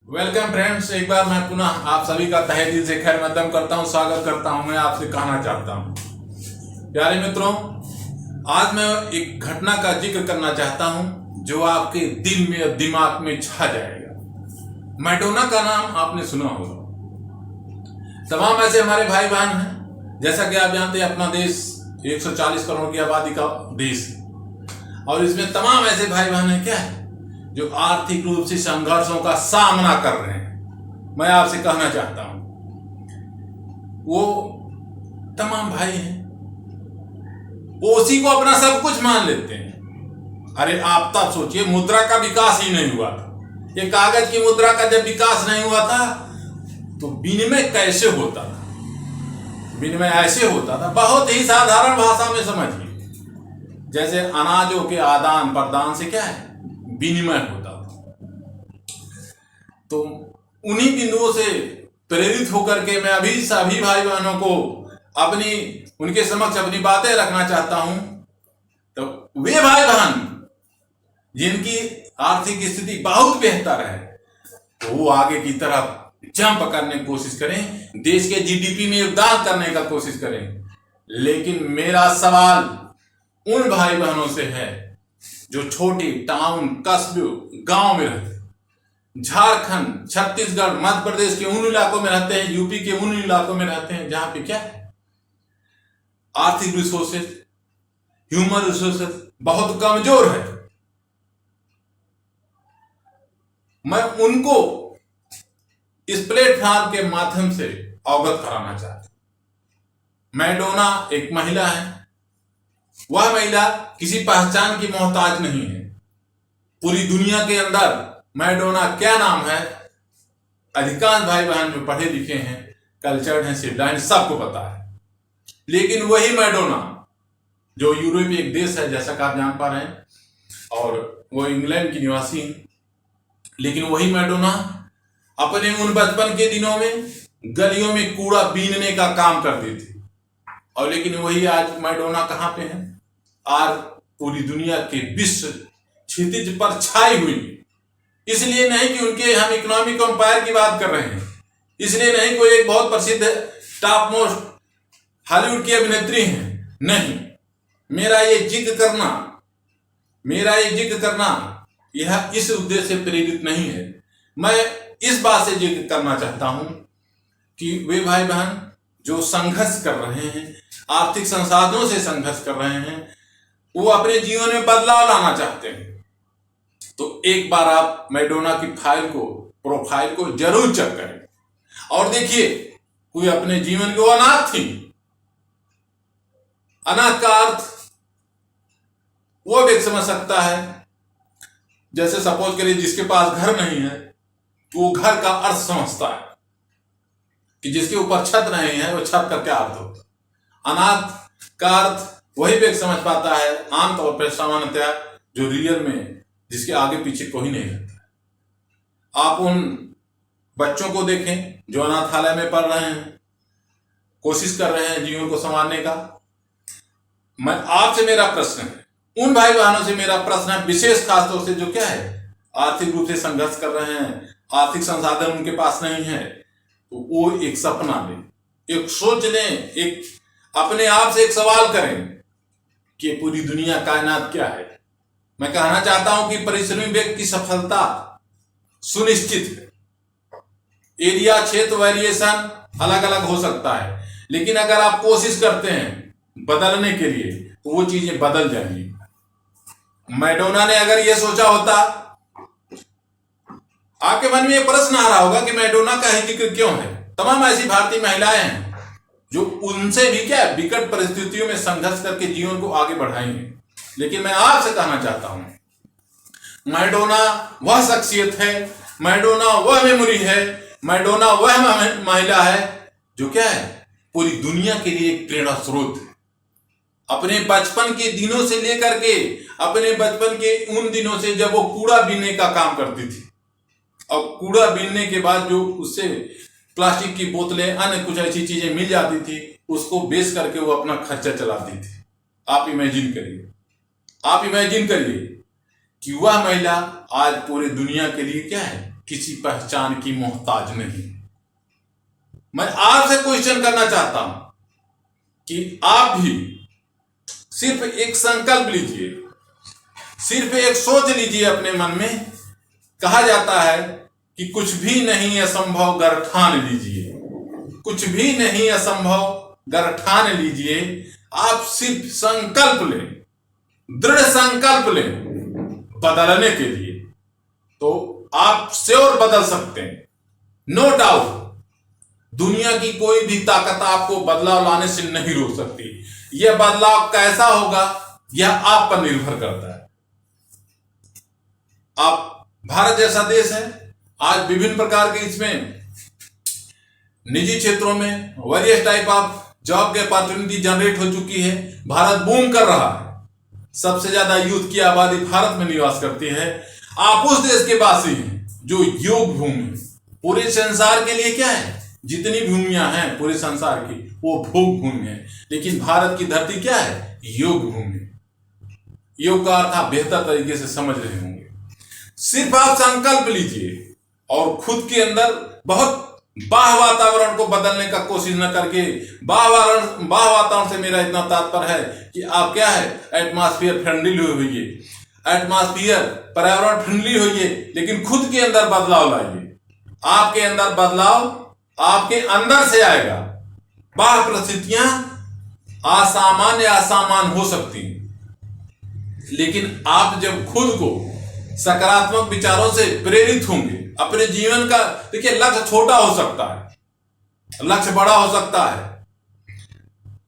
Welcome friends, एक बार मैं पुनः आप सभी का तहे दिल से खैर मकदम करता हूं, स्वागत करता हूं। मैं आपसे कहना चाहता हूं प्यारे मित्रों, आज मैं एक घटना का जिक्र करना चाहता हूं जो आपके दिल में और दिमाग में छा जाएगा। मैडोना का नाम आपने सुना होगा। तमाम ऐसे हमारे भाई बहन हैं, जैसा कि आप जानते हैं अपना देश 140 करोड़ की आबादी का देश है और इसमें तमाम ऐसे भाई बहन हैं क्या है जो आर्थिक रूप से संघर्षों का सामना कर रहे हैं। मैं आपसे कहना चाहता हूं वो तमाम भाई हैं, वो उसी को अपना सब कुछ मान लेते हैं। अरे आप तब सोचिए, मुद्रा का विकास ही नहीं हुआ था। ये कागज की मुद्रा का जब विकास नहीं हुआ था तो विनिमय कैसे होता था? विनिमय ऐसे होता था, बहुत ही साधारण भाषा में समझिए, जैसे अनाजों के आदान प्रदान से क्या है, विनिमय होता था। तो उन्हीं बिंदुओं से प्रेरित होकर के मैं अभी सभी भाई बहनों को उनके समक्ष अपनी बातें रखना चाहता हूं। तो वे भाई बहन जिनकी आर्थिक स्थिति बहुत बेहतर है, तो वो आगे की तरफ जंप करने की कोशिश करें, देश के जीडीपी में योगदान करने का कोशिश करें। लेकिन मेरा सवाल उन भाई बहनों से है जो छोटे टाउन, कस्बे, गांव में रहते हैं, झारखंड, छत्तीसगढ़, मध्य प्रदेश के उन इलाकों में रहते हैं, यूपी के उन इलाकों में रहते हैं जहां पे क्या है, आर्थिक रिसोर्सेज, ह्यूमन रिसोर्सेज बहुत कमजोर है। मैं उनको इस प्लेटफॉर्म के माध्यम से अवगत कराना चाहता हूं। मैडोना एक महिला है। वह महिला किसी पहचान की मोहताज नहीं है। पूरी दुनिया के अंदर मैडोना क्या नाम है, अधिकांश भाई बहन जो पढ़े लिखे हैं, कल्चर्ड हैं, सिविलाइज्ड, सबको पता है। लेकिन वही मैडोना जो यूरोप एक देश है, जैसा कि आप जान पा रहे हैं, और वो इंग्लैंड की निवासी है, लेकिन वही मैडोना अपने उन बचपन के दिनों में गलियों में कूड़ा बीनने का काम करती थी। और लेकिन वही आज मैडोना कहां पे है? आज पूरी दुनिया के विश्व क्षितिज पर छाई हुई। इसलिए नहीं कि उनके हम इकोनॉमिक एम्पायर की बात कर रहे हैं, इसलिए नहीं कोई एक बहुत प्रसिद्ध टॉप मोस्ट हॉलीवुड की अभिनेत्री हैं, नहीं। मेरा ये जिक्र करना यह इस उद्देश्य से प्रेरित नहीं है। मैं इस बात से जिक्र करना चाहता हूं कि वे भाई बहन जो संघर्ष कर रहे हैं, आर्थिक संसाधनों से संघर्ष कर रहे हैं, वो अपने जीवन में बदलाव लाना चाहते हैं, तो एक बार आप मैडोना की प्रोफाइल को जरूर चेक करें और देखिए, कोई अपने जीवन के वो अनाथ थी। अनाथ का अर्थ वो व्यक्ति समझ सकता है, जैसे सपोज करिए जिसके पास घर नहीं है तो वो घर का अर्थ समझता है कि जिसके ऊपर छत नहीं है वो छत का क्या अर्थ होता है। अनाथ का अर्थ वही व्यक्ति समझ पाता है आमतौर पर, सामान्यतः, जो रियल में जिसके आगे पीछे कोई नहीं रहता। आप उन बच्चों को देखें जो अनाथालय में पढ़ रहे हैं, कोशिश कर रहे हैं जीवन को संवारने का। मैं आपसे मेरा प्रश्न है, उन भाई बहनों से मेरा प्रश्न है, विशेष खासतौर से जो क्या है, आर्थिक रूप से संघर्ष कर रहे हैं, आर्थिक संसाधन उनके पास नहीं है, तो वो एक सपना लें, एक सोच लें, एक अपने आप से एक सवाल करें कि पूरी दुनिया, कायनात क्या है। मैं कहना चाहता हूं कि परिश्रमी व्यक्ति की सफलता सुनिश्चित है। एरिया, क्षेत्र, वेरिएशन अलग अलग हो सकता है, लेकिन अगर आप कोशिश करते हैं बदलने के लिए तो वो चीजें बदल जाएंगी। मैडोना ने अगर ये सोचा होता, आपके मन में ये प्रश्न आ रहा होगा कि मैडोना का ही जिक्र क्यों है। तमाम ऐसी भारतीय महिलाएं हैं जो उनसे भी क्या विकट परिस्थितियों में संघर्ष करके जीवन को आगे बढ़ाएंगे। लेकिन मैं आपसे कहना चाहता हूं, मैडोना वह शख्सियत है, मैडोना वह मेमोरी है, मैडोना वह महिला है जो क्या है, पूरी दुनिया के लिए एक प्रेरणा स्रोत है। अपने बचपन के दिनों से लेकर के, अपने बचपन के उन दिनों से जब वो कूड़ा बीनने का काम करती थी, और कूड़ा बीनने के बाद जो उससे प्लास्टिक की बोतलें, अन्य कुछ ऐसी चीजें मिल जाती थी, उसको बेच करके वो अपना खर्चा चलाती थी। आप इमेजिन करिए कि वह महिला आज पूरी दुनिया के लिए क्या है, किसी पहचान की मोहताज नहीं। मैं आपसे क्वेश्चन करना चाहता हूं कि आप भी सिर्फ एक संकल्प लीजिए, सिर्फ एक सोच लीजिए अपने मन में। कहा जाता है कि कुछ भी नहीं असंभव गर ठान लीजिए, कुछ भी नहीं असंभव गर ठान लीजिए। आप सिर्फ संकल्प लें, दृढ़ संकल्प लें बदलने के लिए, तो आप श्योर बदल सकते हैं, नो डाउट। दुनिया की कोई भी ताकत आपको बदलाव लाने से नहीं रोक सकती। यह बदलाव कैसा होगा यह आप पर निर्भर करता है। आप भारत जैसा देश है, आज विभिन्न प्रकार के इसमें निजी क्षेत्रों में वेरियस टाइप ऑफ जॉब के अपॉर्चुनिटी जनरेट हो चुकी है। भारत बूम कर रहा है, सबसे ज्यादा यूथ की आबादी भारत में निवास करती है। आप उस देश के वासी हैं जो योग भूमि, पूरे संसार के लिए क्या है, जितनी भूमियां हैं पूरे संसार की वो भोग भूमि है, लेकिन भारत की धरती क्या है, योग भूमि। योग का अर्थ आप बेहतर तरीके से समझ रहे होंगे। सिर्फ आप संकल्प लीजिए और खुद के अंदर बहुत बाह्य वातावरण को बदलने का कोशिश न करके, बाह्य वातावरण से मेरा इतना तात्पर्य है कि आप क्या है, एटमॉस्फेयर फ्रेंडली होइए, एटमॉस्फेयर पर्यावरण फ्रेंडली होइए, लेकिन खुद के अंदर बदलाव लाइए। आपके अंदर बदलाव आपके अंदर से आएगा। बाह्य परिस्थितियां असामान्य असामान्य हो सकती हैं, लेकिन आप जब खुद को सकारात्मक विचारों से प्रेरित होंगे अपने जीवन का, देखिए लक्ष्य छोटा हो सकता है, लक्ष्य बड़ा हो सकता है।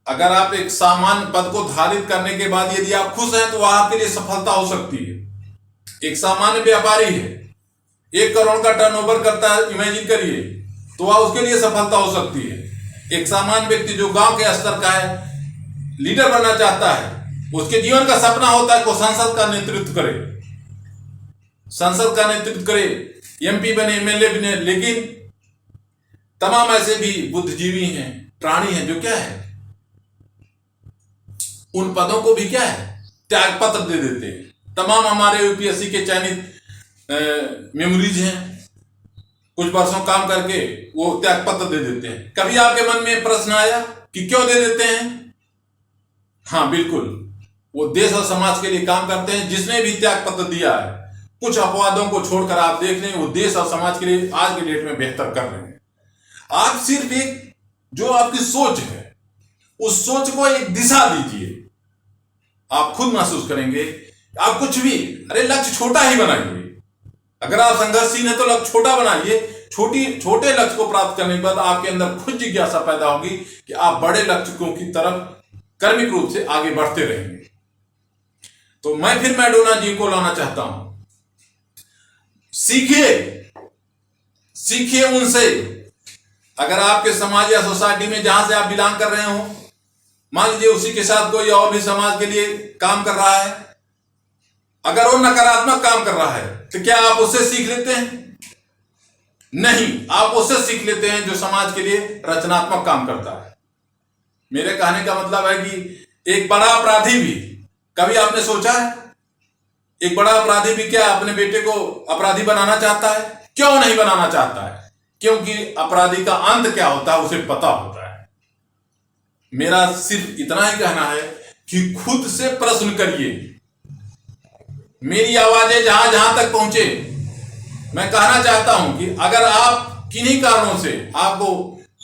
अगर आप एक सामान्य पद को धारित करने के बाद यदि आप खुश हैं तो वह आपके लिए सफलता हो सकती है। एक सामान्य व्यापारी है, 1 करोड़ का टर्नओवर करता है, इमेजिन करिए, तो वह उसके लिए सफलता हो सकती है। एक सामान्य व्यक्ति जो गांव के स्तर का है, लीडर बनना चाहता है, उसके जीवन का सपना होता है कि वो संसद का नेतृत्व करे, संसद का नेतृत्व करे, एमपी बने, एमएलए बने। लेकिन तमाम ऐसे भी बुद्धिजीवी हैं, प्राणी हैं जो क्या है, उन पदों को भी क्या है, त्याग पत्र दे देते हैं। तमाम हमारे यूपीएससी के चयनित मेमोरीज हैं, कुछ वर्षों काम करके वो त्याग पत्र दे देते हैं। कभी आपके मन में प्रश्न आया कि क्यों दे देते हैं? हाँ बिल्कुल, वो देश और समाज के लिए काम करते हैं। जिसने भी त्याग पत्र दिया है, कुछ अपवादों को छोड़कर आप देख लें, वो देश और समाज के लिए आज के डेट में बेहतर कर रहे हैं। आप सिर्फ एक जो आपकी सोच है, उस सोच को एक दिशा दीजिए, आप खुद महसूस करेंगे। आप कुछ भी, अरे लक्ष्य छोटा ही बनाइए। अगर आप संघर्षहीन है तो लक्ष्य छोटा बनाइए। छोटे लक्ष्य को प्राप्त करने के बाद आपके अंदर खुद जिज्ञासा पैदा होगी कि आप बड़े लक्ष्यों की तरफ कर्मिक रूप से आगे बढ़ते रहेंगे। तो मैं फिर मैडोना जी को लाना चाहता हूं, सीखिए उनसे। अगर आपके समाज या सोसाइटी में जहां से आप बिलोंग कर रहे हो, मान लीजिए उसी के साथ कोई और भी समाज के लिए काम कर रहा है, अगर वो नकारात्मक काम कर रहा है तो क्या आप उससे सीख लेते हैं? नहीं, आप उससे सीख लेते हैं जो समाज के लिए रचनात्मक काम करता है। मेरे कहने का मतलब है कि एक बड़ा अपराधी भी, कभी आपने सोचा है एक बड़ा अपराधी भी क्या अपने बेटे को अपराधी बनाना चाहता है? क्यों नहीं बनाना चाहता है? क्योंकि अपराधी का अंत क्या होता है उसे पता होता है। मेरा सिर्फ इतना ही कहना है कि खुद से प्रश्न करिए। मेरी आवाजें जहां जहां तक पहुंचे, मैं कहना चाहता हूं कि अगर आप किन्हीं कारणों से आपको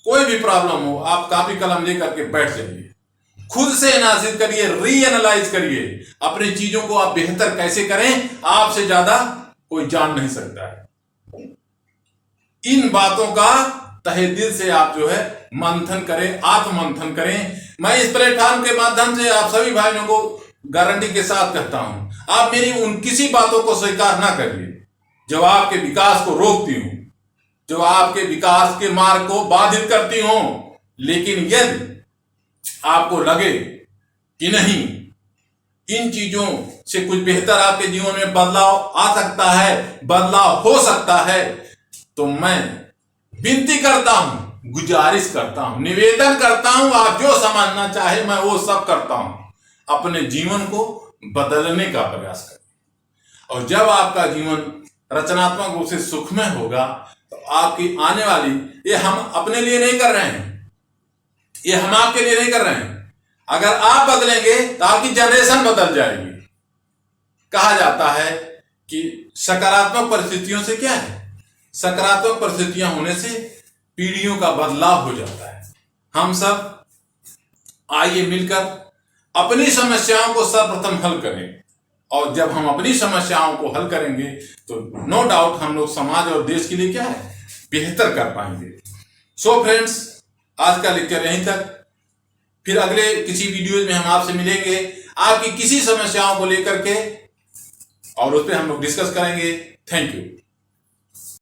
कोई भी प्रॉब्लम हो, आप कॉपी कलम लेकर के बैठ जाइए, खुद से एनालिसिस करिए, रीएनालाइज करिए, अपनी चीजों को आप बेहतर कैसे करें, आपसे ज्यादा कोई जान नहीं सकता है। इन बातों का तहे दिल से आप जो है मंथन करें, आत्ममंथन करें। मैं इस प्लेटफॉर्म के माध्यम से आप सभी भाइयों को गारंटी के साथ कहता हूं, आप मेरी उन किसी बातों को स्वीकार ना करिए जो आपके विकास को रोकती हूं, जो आपके विकास के मार्ग को बाधित करती हूं। लेकिन यदि आपको लगे कि नहीं, इन चीजों से कुछ बेहतर आपके जीवन में बदलाव आ सकता है, बदलाव हो सकता है, तो मैं विनती करता हूं, गुजारिश करता हूं, निवेदन करता हूं, आप जो समझना चाहे मैं वो सब करता हूं। अपने जीवन को बदलने का प्रयास करें, और जब आपका जीवन रचनात्मक रूप से सुखमय होगा तो आपकी आने वाली, ये हम अपने लिए नहीं कर रहे हैं, ये हम आपके लिए नहीं कर रहे हैं, अगर आप बदलेंगे तो आपकी जनरेशन बदल जाएगी। कहा जाता है कि सकारात्मक परिस्थितियों से क्या है, सकारात्मक परिस्थितियां होने से पीढ़ियों का बदलाव हो जाता है। हम सब आइए मिलकर अपनी समस्याओं को सर्वप्रथम हल करें, और जब हम अपनी समस्याओं को हल करेंगे तो नो डाउट हम लोग समाज और देश के लिए क्या है, बेहतर कर पाएंगे। सो फ्रेंड्स, आज का लेक्चर यहीं तक, फिर अगले किसी वीडियो में हम आपसे मिलेंगे आपकी किसी समस्याओं को लेकर के, और उस पर हम लोग डिस्कस करेंगे। Thank you.